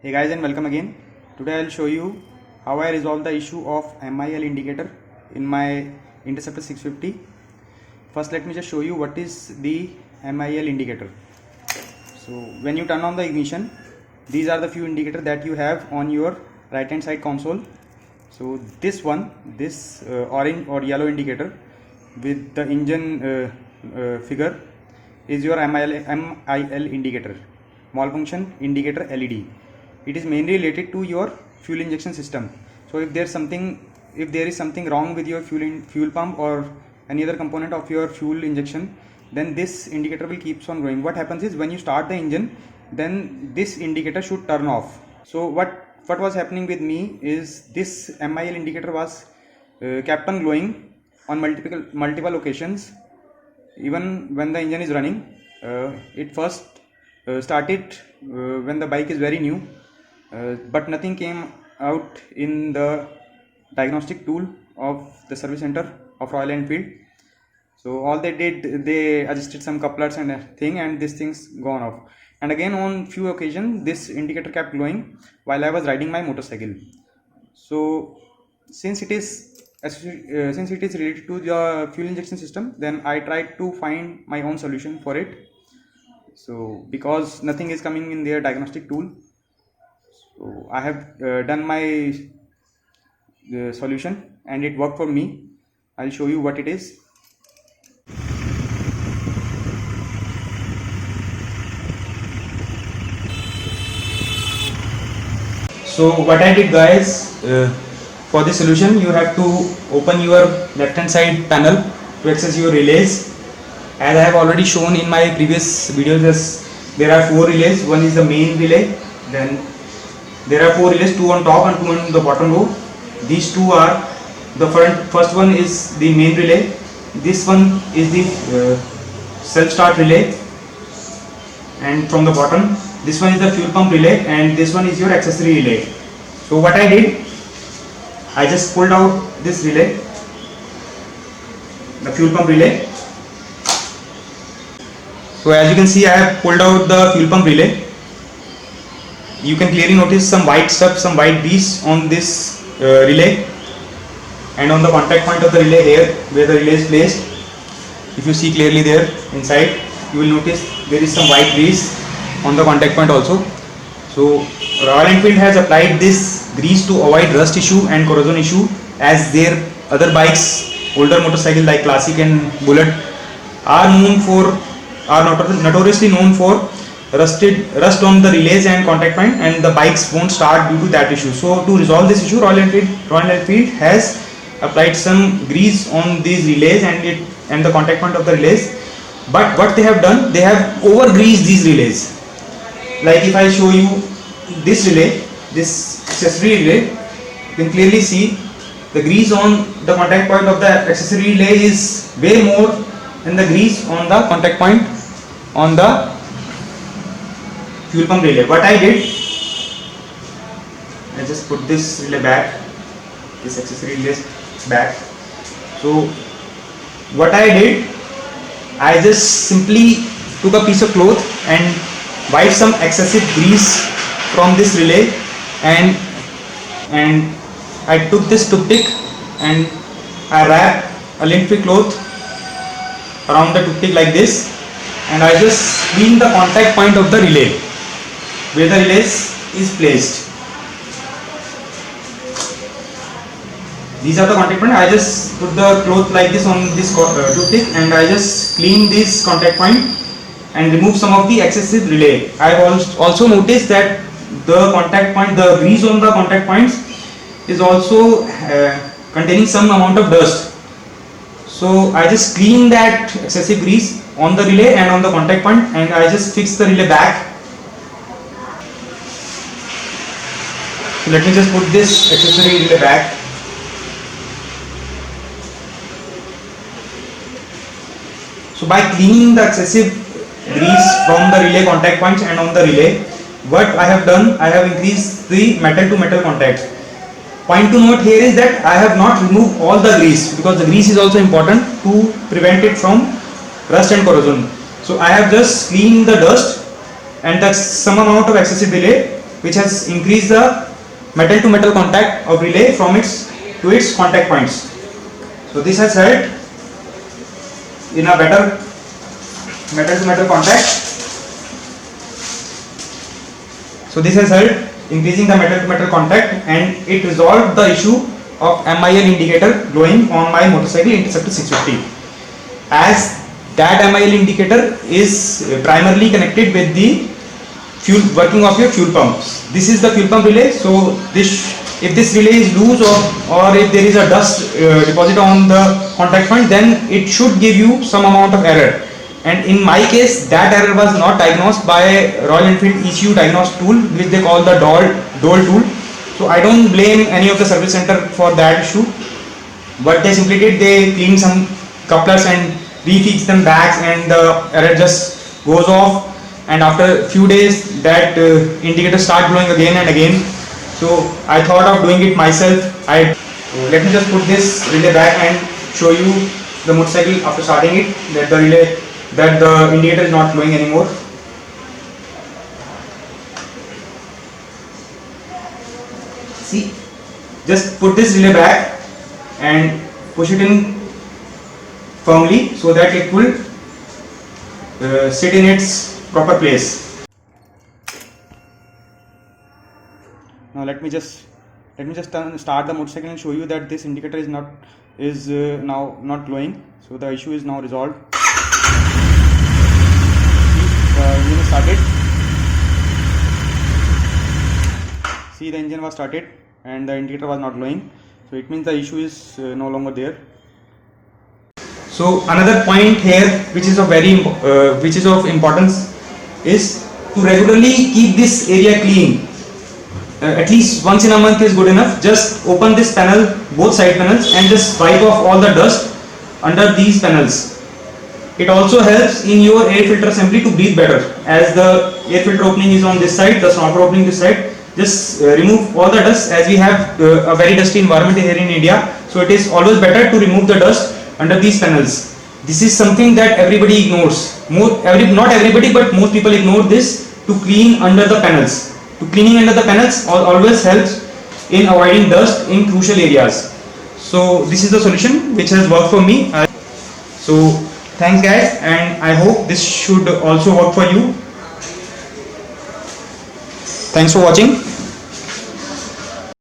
Hey guys, and welcome again. Today I'll show you how I resolve the issue of MIL indicator in my Interceptor 650. First let me just show you what is the MIL indicator. So when you turn on the ignition, these are the few indicators that you have on your right hand side console. So this one, this orange or yellow indicator with the engine figure is your MIL indicator, malfunction indicator LED. It is mainly related to your fuel injection system. So if there is something wrong with your fuel pump or any other component of your fuel injection, then this indicator will keeps on going. What happens is when you start the engine, then this indicator should turn off. So what was happening with me is this MIL indicator was kept on glowing on multiple occasions even when the engine is running. It first started when the bike is very new, but nothing came out in the diagnostic tool of the service center of Royal Enfield. So all they did, they adjusted some couplers and a thing, and this thing's gone off. And again on few occasions this indicator kept glowing while I was riding my motorcycle. So since it is related to the fuel injection system, then I tried to find my own solution for it. So because nothing is coming in their diagnostic tool, so I have done my solution and it worked for me. I'll show you what it is. So what I did, guys, for this solution you have to open your left hand side panel to access your relays. As I have already shown in my previous videos, there are 4 relays. One is the main relay, then there are 4 relays, 2 on top and 2 on the bottom row. These 2 are the first one is the main relay, this one is the self start relay, and from the bottom this one is the fuel pump relay, and this one is your accessory relay. So what I did, I just pulled out this relay, the fuel pump relay. So as you can see, I have pulled out the fuel pump relay. You can clearly notice some white stuff, some white grease on this relay, and on the contact point of the relay here where the relay is placed. If you see clearly there inside, you will notice there is some white grease on the contact point also. So Royal Enfield has applied this grease to avoid rust issue and corrosion issue, as their other bikes, older motorcycles like Classic and Bullet, are notoriously known for rust on the relays and contact point, and the bikes won't start due to that issue. So to resolve this issue, Royal Enfield has applied some grease on these relays and the contact point of the relays. But what they have done, they have over greased these relays. Like if I show you this relay, this accessory relay, you can clearly see the grease on the contact point of the accessory relay is way more than the grease on the contact point on the fuel pump relay. What I did, I just put this relay back, this accessory relay back. So what I did, I just simply took a piece of cloth and wiped some excessive grease from this relay, and I took this toothpick and I wrapped a lint-free cloth around the toothpick like this, and I just cleaned the contact point of the relay where the relay is placed. These are the contact point. I just put the cloth like this on this toothpick, and I just clean this contact point and remove some of the excessive relay. I have also noticed that the contact point, the grease on the contact points is also containing some amount of dust. So I just clean that excessive grease on the relay and on the contact point, and I just fix the relay back. So let me just put this accessory relay back. So by cleaning the excessive grease from the relay contact points and on the relay, what I have done, I have increased the metal to metal contact. Point to note here is that I have not removed all the grease, because the grease is also important to prevent it from rust and corrosion. So I have just cleaned the dust and some amount of excessive relay which has increased the metal to metal contact of relay from its to its contact points. So this has helped in a better metal to metal contact. So this has helped increasing the metal to metal contact, and it resolved the issue of MIL indicator glowing on my motorcycle Interceptor 650, as that MIL indicator is primarily connected with the fuel working of your fuel pumps. This is the fuel pump relay. So if this relay is loose, or if there is a dust deposit on the contact point, then it should give you some amount of error. And in my case, that error was not diagnosed by Royal Enfield ECU diagnosed tool, which they call the DOL tool. So I don't blame any of the service center for that issue. What they simply did, they cleaned some couplers and refixed them back, and the error just goes off. And after a few days, that indicator start glowing again and again. So I thought of doing it myself. Let me just put this relay back and show you the motorcycle after starting it, that the indicator is not glowing anymore. See, just put this relay back and push it in firmly so that it will sit in its proper place. Now let me just start the motorcycle and show you that this indicator is now not glowing. So the issue is now resolved. The engine is started. See, the engine was started and the indicator was not glowing. So it means the issue is no longer there. So another point here, which is of importance, is to regularly keep this area clean. At least once in a month is good enough. Just open this panel, both side panels, and just wipe off all the dust under these panels. It also helps in your air filter assembly to breathe better, as the air filter opening is on this side, the snuffer opening this side. Just remove all the dust, as we have a very dusty environment here in India. So it is always better to remove the dust under these panels. This is something that everybody ignores. Not everybody, but most people ignore this to clean under the panels. Cleaning under the panels always helps in avoiding dust in crucial areas. So this is the solution which has worked for me. So thanks guys, and I hope this should also work for you. Thanks for watching.